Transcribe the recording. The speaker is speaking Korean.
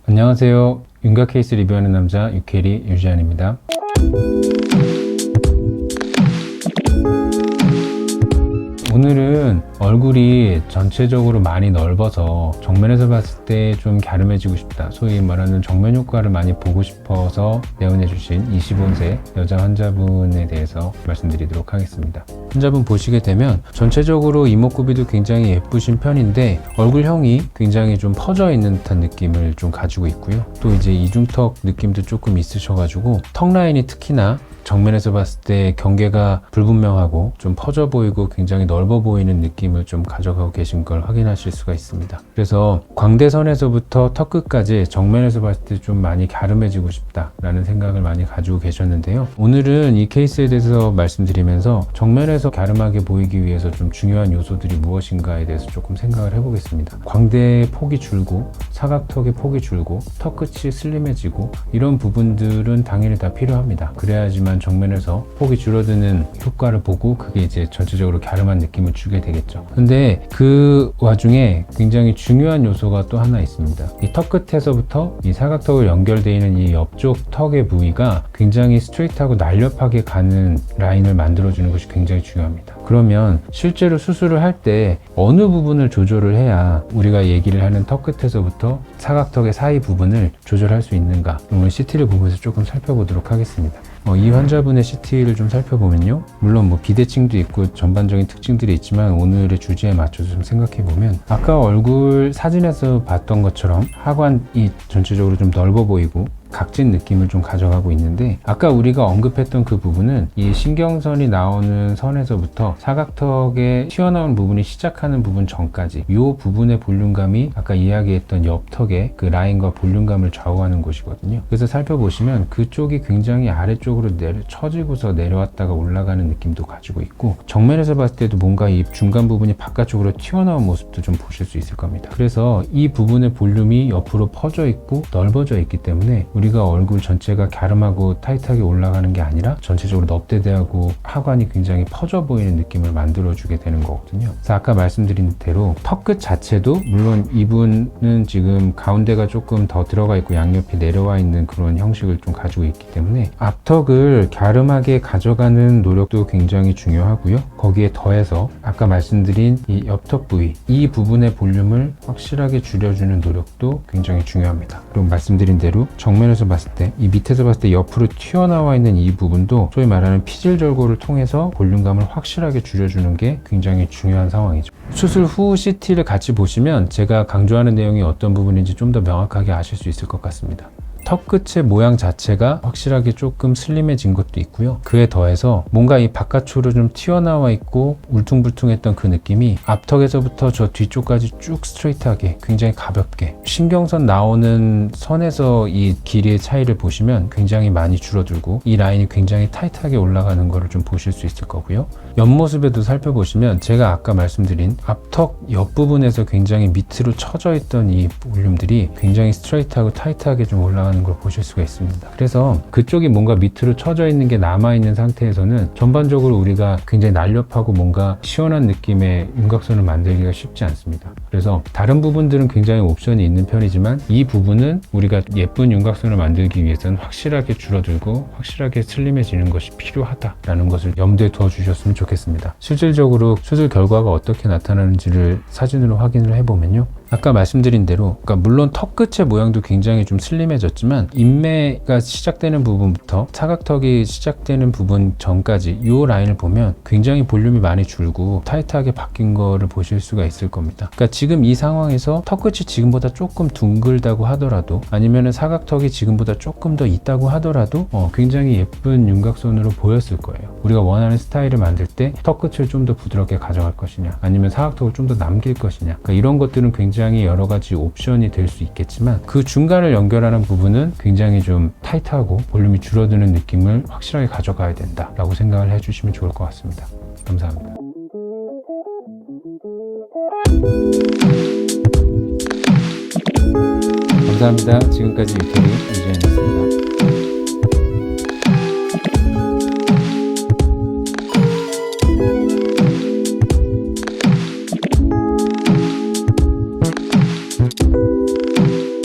안녕하세요. 윤곽 케이스 리뷰하는 남자 유캐리 유지한입니다. 오늘은 얼굴이 전체적으로 많이 넓어서 정면에서 봤을 때 좀 갸름해지고 싶다, 소위 말하는 정면 효과를 많이 보고 싶어서 내원해 주신 25세 여자 환자분에 대해서 말씀드리도록 하겠습니다. 환자분 보시게 되면 전체적으로 이목구비도 굉장히 예쁘신 편인데 얼굴형이 굉장히 좀 퍼져 있는 듯한 느낌을 좀 가지고 있고요. 또 이제 이중턱 느낌도 조금 있으셔가지고 턱 라인이 특히나 정면에서 봤을 때 경계가 불분명하고 좀 퍼져 보이고 굉장히 넓어 보이는 느낌을 좀 가져가고 계신 걸 확인하실 수가 있습니다. 그래서 광대선에서부터 턱 끝까지 정면에서 봤을 때 좀 많이 갸름해지고 싶다라는 생각을 많이 가지고 계셨는데요. 오늘은 이 케이스에 대해서 말씀드리면서 정면에서 갸름하게 보이기 위해서 좀 중요한 요소들이 무엇인가에 대해서 조금 생각을 해보겠습니다. 광대의 폭이 줄고 사각턱의 폭이 줄고 턱 끝이 슬림해지고 이런 부분들은 당연히 다 필요합니다. 그래야지만 정면에서 폭이 줄어드는 효과를 보고 그게 이제 전체적으로 갸름한 느낌을 주게 되겠죠. 근데 그 와중에 굉장히 중요한 요소가 또 하나 있습니다. 이 턱 끝에서부터 이 사각턱을 연결되어 있는 이 옆쪽 턱의 부위가 굉장히 스트레이트하고 날렵하게 가는 라인을 만들어주는 것이 굉장히 중요합니다. 그러면 실제로 수술을 할 때 어느 부분을 조절을 해야 우리가 얘기를 하는 턱 끝에서부터 사각턱의 사이 부분을 조절할 수 있는가, 오늘 CT를 보면서 조금 살펴보도록 하겠습니다. 이 환자분의 CT를 좀 살펴보면요, 물론 뭐 비대칭도 있고 전반적인 특징들이 있지만 오늘의 주제에 맞춰서 좀 생각해보면 아까 얼굴 사진에서 봤던 것처럼 하관이 전체적으로 좀 넓어 보이고 각진 느낌을 좀 가져가고 있는데, 아까 우리가 언급했던 그 부분은 이 신경선이 나오는 선에서부터 사각턱에 튀어나온 부분이 시작하는 부분 전까지 이 부분의 볼륨감이 아까 이야기했던 옆턱의 그 라인과 볼륨감을 좌우하는 곳이거든요. 그래서 살펴보시면 그쪽이 굉장히 아래쪽으로 처지고서 내려왔다가 올라가는 느낌도 가지고 있고, 정면에서 봤을 때도 뭔가 이 중간 부분이 바깥쪽으로 튀어나온 모습도 좀 보실 수 있을 겁니다. 그래서 이 부분의 볼륨이 옆으로 퍼져 있고 넓어져 있기 때문에 우리가 얼굴 전체가 갸름하고 타이트하게 올라가는 게 아니라 전체적으로 넙대대하고 하관이 굉장히 퍼져 보이는 느낌을 만들어주게 되는 거거든요. 그래서 아까 말씀드린 대로 턱 끝 자체도 물론 이분은 지금 가운데가 조금 더 들어가 있고 양옆이 내려와 있는 그런 형식을 좀 가지고 있기 때문에 앞턱을 갸름하게 가져가는 노력도 굉장히 중요하고요. 거기에 더해서 아까 말씀드린 이 옆턱 부위, 이 부분의 볼륨을 확실하게 줄여주는 노력도 굉장히 중요합니다. 그리고 말씀드린 대로 정면에서 봤을 때 이 밑에서 봤을 때 옆으로 튀어나와 있는 이 부분도 소위 말하는 피질 절골을 통해서 볼륨감을 확실하게 줄여주는 게 굉장히 중요한 상황이죠. 수술 후 CT를 같이 보시면 제가 강조하는 내용이 어떤 부분인지 좀 더 명확하게 아실 수 있을 것 같습니다. 턱 끝의 모양 자체가 확실하게 조금 슬림해진 것도 있고요. 그에 더해서 뭔가 이 바깥으로 좀 튀어나와 있고 울퉁불퉁했던 그 느낌이 앞턱에서부터 저 뒤쪽까지 쭉 스트레이트하게 굉장히 가볍게, 신경선 나오는 선에서 이 길이의 차이를 보시면 굉장히 많이 줄어들고 이 라인이 굉장히 타이트하게 올라가는 거를 좀 보실 수 있을 거고요. 옆모습에도 살펴보시면 제가 아까 말씀드린 앞턱 옆부분에서 굉장히 밑으로 처져 있던 이 볼륨들이 굉장히 스트레이트하고 타이트하게 좀 올라가는 걸 보실 수가 있습니다. 그래서 그쪽이 뭔가 밑으로 처져 있는 게 남아있는 상태에서는 전반적으로 우리가 굉장히 날렵하고 뭔가 시원한 느낌의 윤곽선을 만들기가 쉽지 않습니다. 그래서 다른 부분들은 굉장히 옵션이 있는 편이지만 이 부분은 우리가 예쁜 윤곽선을 만들기 위해서는 확실하게 줄어들고 확실하게 슬림해지는 것이 필요하다라는 것을 염두에 두어 주셨으면 좋겠습니다. 실질적으로 수술 결과가 어떻게 나타나는지를 사진으로 확인을 해보면요, 아까 말씀드린 대로 그러니까 물론 턱 끝의 모양도 굉장히 좀 슬림해졌지만 인매가 시작되는 부분부터 사각턱이 시작되는 부분 전까지 이 라인을 보면 굉장히 볼륨이 많이 줄고 타이트하게 바뀐 거를 보실 수가 있을 겁니다. 그러니까 지금 이 상황에서 턱 끝이 지금보다 조금 둥글다고 하더라도, 아니면 사각턱이 지금보다 조금 더 있다고 하더라도 굉장히 예쁜 윤곽선으로 보였을 거예요. 우리가 원하는 스타일을 만들 때 턱 끝을 좀 더 부드럽게 가져갈 것이냐, 아니면 사각턱을 좀 더 남길 것이냐, 그러니까 이런 것들은 굉장히 여러 가지 옵션이 될 수 있겠지만 그 중간을 연결하는 부분은 굉장히 좀 타이트하고 볼륨이 줄어드는 느낌을 확실하게 가져가야 된다라고 생각을 해주시면 좋을 것 같습니다. 감사합니다. 감사합니다. 지금까지 유캐리 유지현이었습니다.